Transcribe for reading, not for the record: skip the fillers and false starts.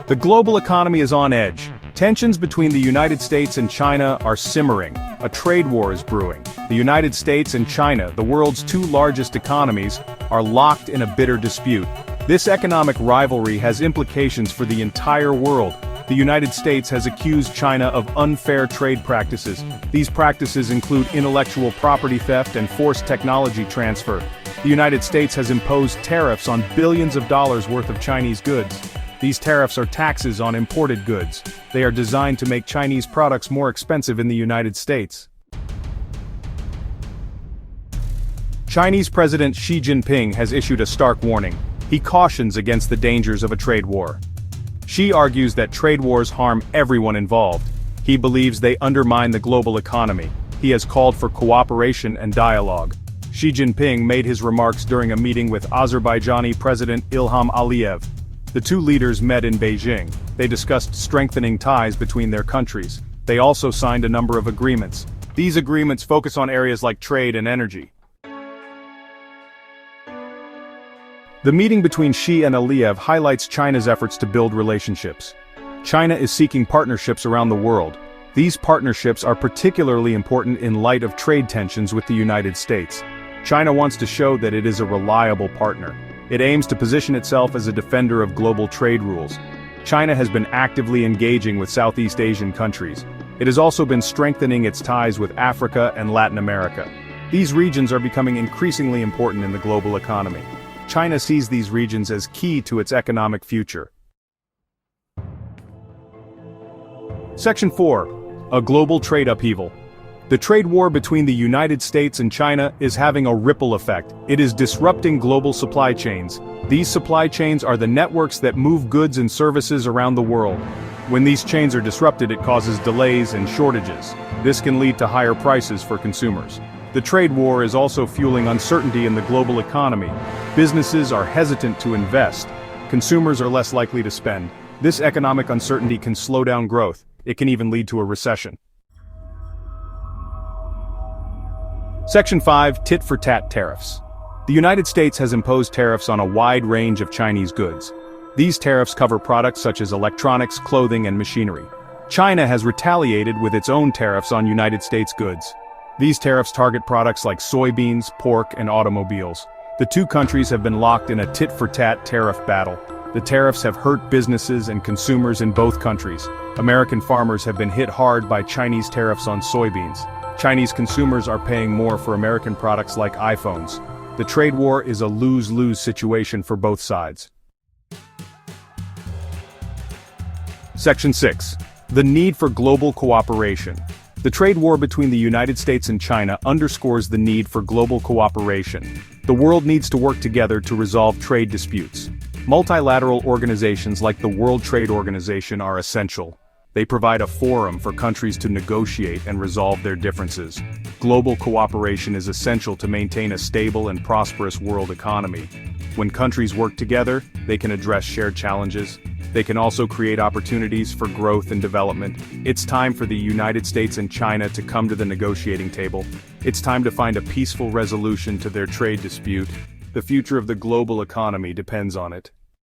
The global economy is on edge. Tensions between the United States and China are simmering. A trade war is brewing. The United States and China, the world's two largest economies, are locked in a bitter dispute. This economic rivalry has implications for the entire world. The United States has accused China of unfair trade practices. These practices include intellectual property theft and forced technology transfer. The United States has imposed tariffs on billions of dollars worth of Chinese goods. These tariffs are taxes on imported goods. They are designed to make Chinese products more expensive in the United States. Chinese President Xi Jinping has issued a stark warning. He cautions against the dangers of a trade war. Xi argues that trade wars harm everyone involved. He believes they undermine the global economy. He has called for cooperation and dialogue. Xi Jinping made his remarks during a meeting with Azerbaijani President Ilham Aliyev. The two leaders met in Beijing. They discussed strengthening ties between their countries. They also signed a number of agreements. These agreements focus on areas like trade and energy. The meeting between Xi and Aliyev highlights China's efforts to build relationships. China is seeking partnerships around the world. These partnerships are particularly important in light of trade tensions with the United States. China wants to show that it is a reliable partner. It aims to position itself as a defender of global trade rules. China has been actively engaging with Southeast Asian countries. It has also been strengthening its ties with Africa and Latin America. These regions are becoming increasingly important in the global economy. China sees these regions as key to its economic future. Section 4. A global trade upheaval. The trade war between the United States and China is having a ripple effect. It is disrupting global supply chains. These supply chains are the networks that move goods and services around the world. When these chains are disrupted, it causes delays and shortages. This can lead to higher prices for consumers. The trade war is also fueling uncertainty in the global economy. Businesses are hesitant to invest. Consumers are less likely to spend. This economic uncertainty can slow down growth. It can even lead to a recession. Section 5. Tit-for-tat tariffs. The United States has imposed tariffs on a wide range of Chinese goods. These tariffs cover products such as electronics, clothing, and machinery. China has retaliated with its own tariffs on United States goods. These tariffs target products like soybeans, pork, and automobiles. The two countries have been locked in a tit-for-tat tariff battle. The tariffs have hurt businesses and consumers in both countries. American farmers have been hit hard by Chinese tariffs on soybeans. Chinese consumers are paying more for American products like iPhones. The trade war is a lose-lose situation for both sides. Section 6. The need for global cooperation. The trade war between the United States and China underscores the need for global cooperation. The world needs to work together to resolve trade disputes. Multilateral organizations like the World Trade Organization are essential. They provide a forum for countries to negotiate and resolve their differences. Global cooperation is essential to maintain a stable and prosperous world economy. When countries work together, they can address shared challenges. They can also create opportunities for growth and development. It's time for the United States and China to come to the negotiating table. It's time to find a peaceful resolution to their trade dispute. The future of the global economy depends on it.